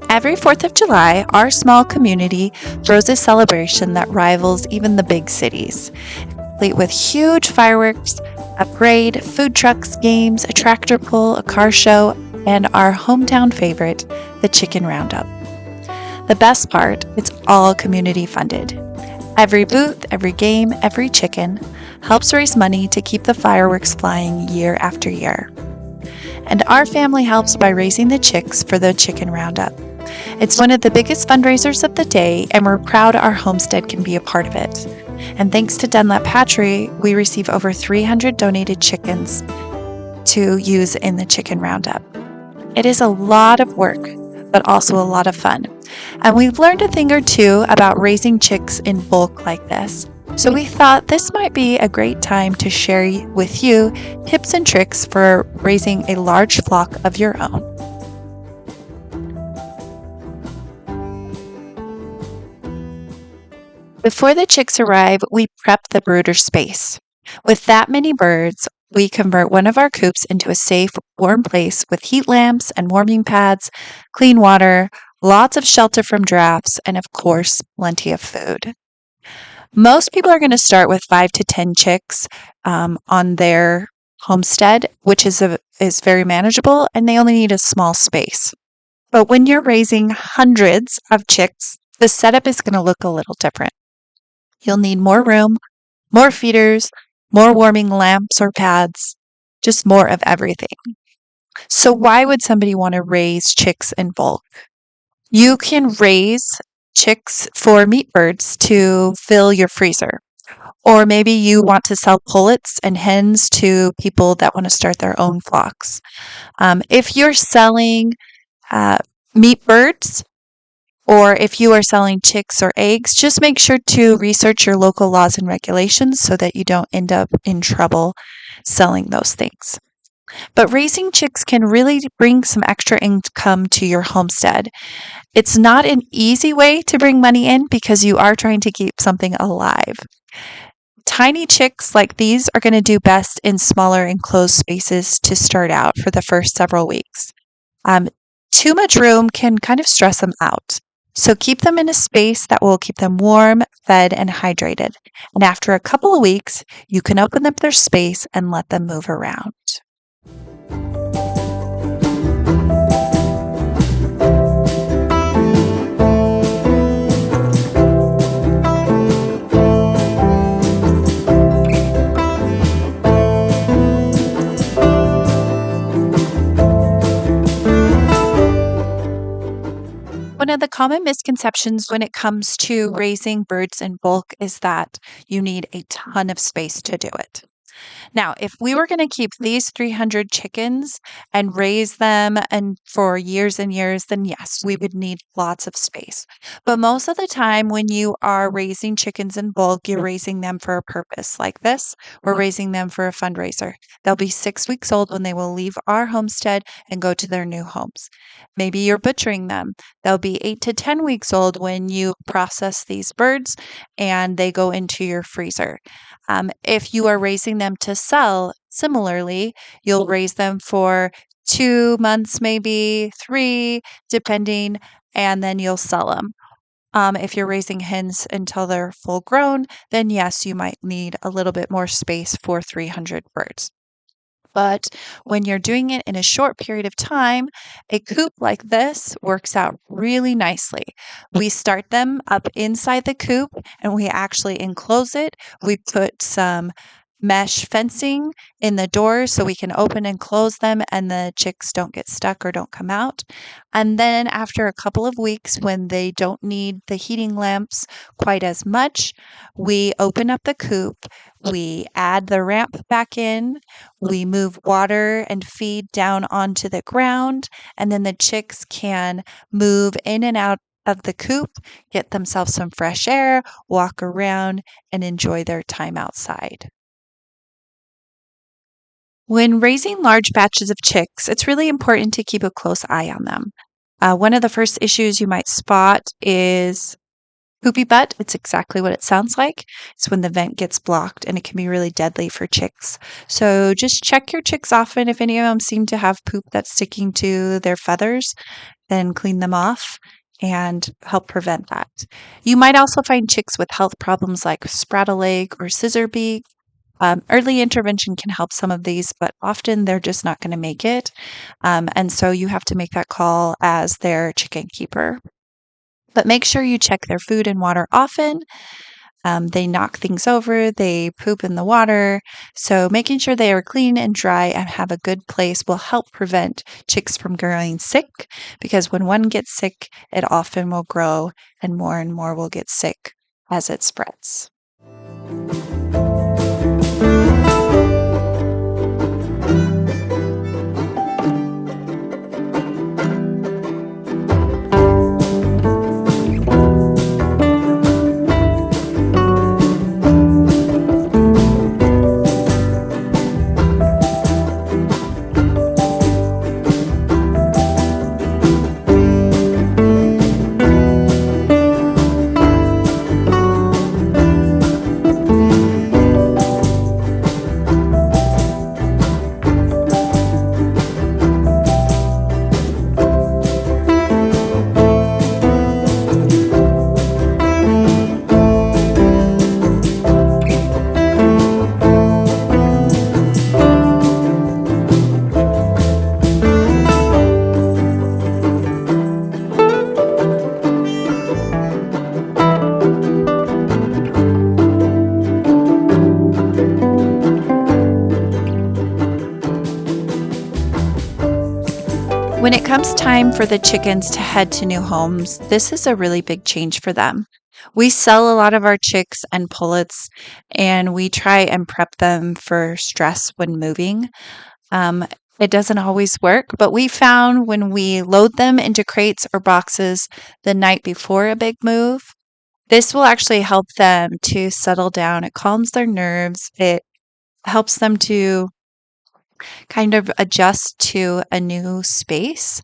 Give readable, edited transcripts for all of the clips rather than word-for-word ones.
Every 4th of July, our small community throws a celebration that rivals even the big cities, complete with huge fireworks, a parade, food trucks, games, a tractor pull, a car show, and our hometown favorite, the chicken roundup. The best part, it's all community funded. Every booth, every game, every chicken helps raise money to keep the fireworks flying year after year. And our family helps by raising the chicks for the chicken roundup. It's one of the biggest fundraisers of the day, and we're proud our homestead can be a part of it. And thanks to Dunlap Hatchery, we receive over 300 donated chickens to use in the chicken roundup. It is a lot of work, but also a lot of fun. And we've learned a thing or two about raising chicks in bulk like this. So we thought this might be a great time to share with you tips and tricks for raising a large flock of your own. Before the chicks arrive, we prep the brooder space. With that many birds, we convert one of our coops into a safe, warm place with heat lamps and warming pads, clean water, lots of shelter from drafts, and of course, plenty of food. Most people are going to start with 5 to 10 chicks on their homestead, which is very manageable, and they only need a small space. But when you're raising hundreds of chicks, the setup is going to look a little different. You'll need more room, more feeders, more warming lamps or pads, just more of everything. So why would somebody want to raise chicks in bulk? You can raise chicks for meat birds to fill your freezer. Or maybe you want to sell pullets and hens to people that want to start their own flocks. If you're selling meat birds, or if you are selling chicks or eggs, just make sure to research your local laws and regulations so that you don't end up in trouble selling those things. But raising chicks can really bring some extra income to your homestead. It's not an easy way to bring money in because you are trying to keep something alive. Tiny chicks like these are going to do best in smaller enclosed spaces to start out for the first several weeks. Too much room can kind of stress them out. So keep them in a space that will keep them warm, fed, and hydrated. And after a couple of weeks, you can open up their space and let them move around. One of the common misconceptions when it comes to raising birds in bulk is that you need a ton of space to do it. Now, if we were going to keep these 300 chickens and raise them and for years and years, then yes, we would need lots of space. But most of the time when you are raising chickens in bulk, you're raising them for a purpose like this. We're raising them for a fundraiser. They'll be 6 weeks old when they will leave our homestead and go to their new homes. Maybe you're butchering them. They'll be 8 to 10 weeks old when you process these birds and they go into your freezer. If you are raising them to sell, similarly, you'll raise them for 2 months, maybe 3, depending, and then you'll sell them. If you're raising hens until they're full grown, then yes, you might need a little bit more space for 300 birds. But when you're doing it in a short period of time, a coop like this works out really nicely. We start them up inside the coop and we actually enclose it. We put some mesh fencing in the doors so we can open and close them and the chicks don't get stuck or don't come out. And then after a couple of weeks, when they don't need the heating lamps quite as much, we open up the coop, we add the ramp back in, we move water and feed down onto the ground, and then the chicks can move in and out of the coop, get themselves some fresh air, walk around, and enjoy their time outside. When raising large batches of chicks, it's really important to keep a close eye on them. One of the first issues you might spot is poopy butt. It's exactly what it sounds like. It's when the vent gets blocked and it can be really deadly for chicks. So just check your chicks often. If any of them seem to have poop that's sticking to their feathers, then clean them off and help prevent that. You might also find chicks with health problems like spraddle leg or scissor beak. Early intervention can help some of these, but often they're just not going to make it. And so you have to make that call as their chicken keeper. But make sure you check their food and water often. They knock things over, they poop in the water. So making sure they are clean and dry and have a good place will help prevent chicks from growing sick because when one gets sick, it often will grow and more will get sick as it spreads. When it comes time for the chickens to head to new homes, this is a really big change for them. We sell a lot of our chicks and pullets, and we try and prep them for stress when moving. Um, it doesn't always work, but we found when we load them into crates or boxes the night before a big move, this will actually help them to settle down. It calms their nerves. It helps them to kind of adjust to a new space.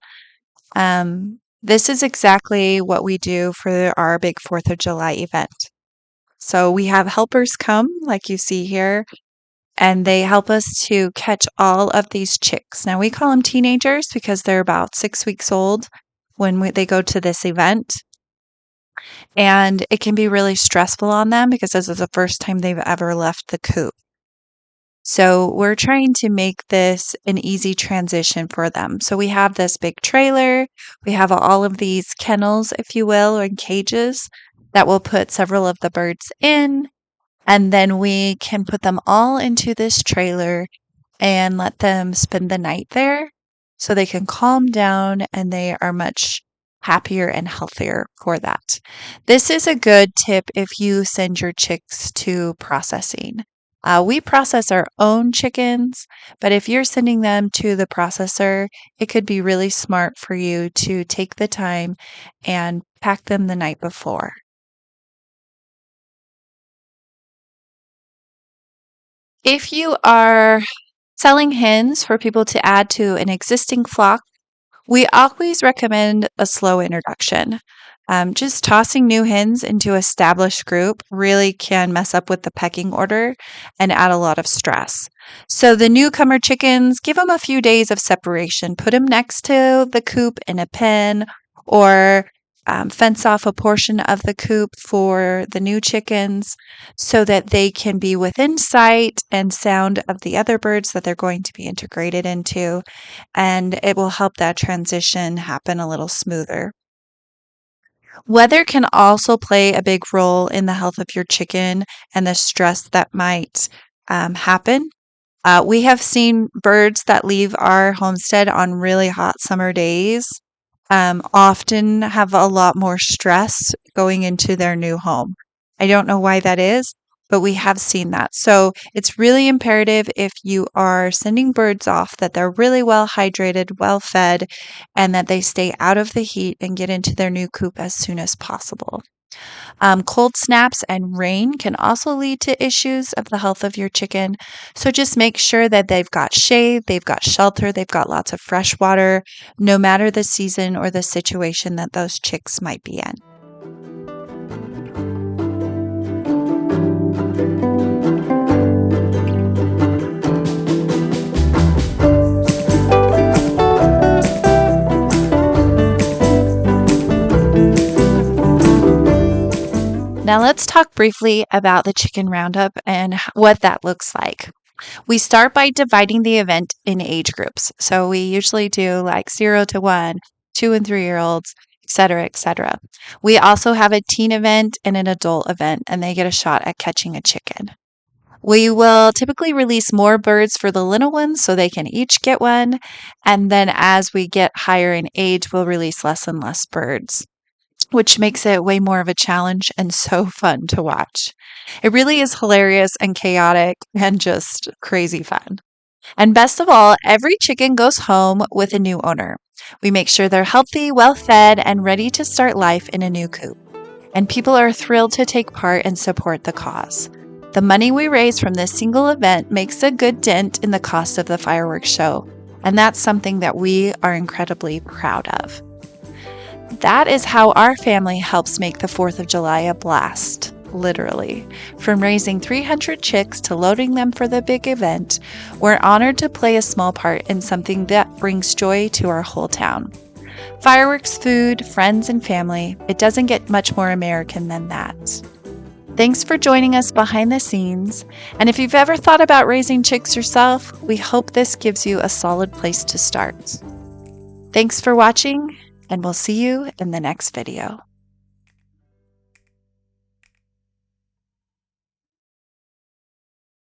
This is exactly what we do for our big 4th of July event. So we have helpers come, like you see here, and they help us to catch all of these chicks. Now we call them teenagers because they're about 6 weeks old when they go to this event. And it can be really stressful on them because this is the first time they've ever left the coop. So we're trying to make this an easy transition for them. So we have this big trailer. We have all of these kennels, if you will, or cages that we'll put several of the birds in. And then we can put them all into this trailer and let them spend the night there so they can calm down and they are much happier and healthier for that. This is a good tip if you send your chicks to processing. We process our own chickens, but if you're sending them to the processor, it could be really smart for you to take the time and pack them the night before. If you are selling hens for people to add to an existing flock, we always recommend a slow introduction. Just tossing new hens into established group really can mess up with the pecking order and add a lot of stress. So the newcomer chickens, give them a few days of separation. Put them next to the coop in a pen or fence off a portion of the coop for the new chickens so that they can be within sight and sound of the other birds that they're going to be integrated into. And it will help that transition happen a little smoother. Weather can also play a big role in the health of your chicken and the stress that might happen. We have seen birds that leave our homestead on really hot summer days often have a lot more stress going into their new home. I don't know why that is, but we have seen that. So it's really imperative if you are sending birds off that they're really well hydrated, well fed, and that they stay out of the heat and get into their new coop as soon as possible. Cold snaps and rain can also lead to issues of the health of your chicken. So just make sure that they've got shade, they've got shelter, they've got lots of fresh water, no matter the season or the situation that those chicks might be in. Now let's talk briefly about the chicken roundup and what that looks like. We start by dividing the event in age groups. So we usually do like 0 to 1, 2 and 3 year olds, etc., etc. We also have a teen event and an adult event, and they get a shot at catching a chicken. We will typically release more birds for the little ones so they can each get one. And then as we get higher in age, we'll release less and less birds, which makes it way more of a challenge and so fun to watch. It really is hilarious and chaotic and just crazy fun. And best of all, every chicken goes home with a new owner. We make sure they're healthy, well fed, and ready to start life in a new coop. And people are thrilled to take part and support the cause. The money we raise from this single event makes a good dent in the cost of the fireworks show, and that's something that we are incredibly proud of. That is how our family helps make the 4th of July a blast, literally. From raising 300 chicks to loading them for the big event, we're honored to play a small part in something that brings joy to our whole town. Fireworks, food, friends, and family, it doesn't get much more American than that. Thanks for joining us behind the scenes, and if you've ever thought about raising chicks yourself, we hope this gives you a solid place to start. Thanks for watching, and we'll see you in the next video.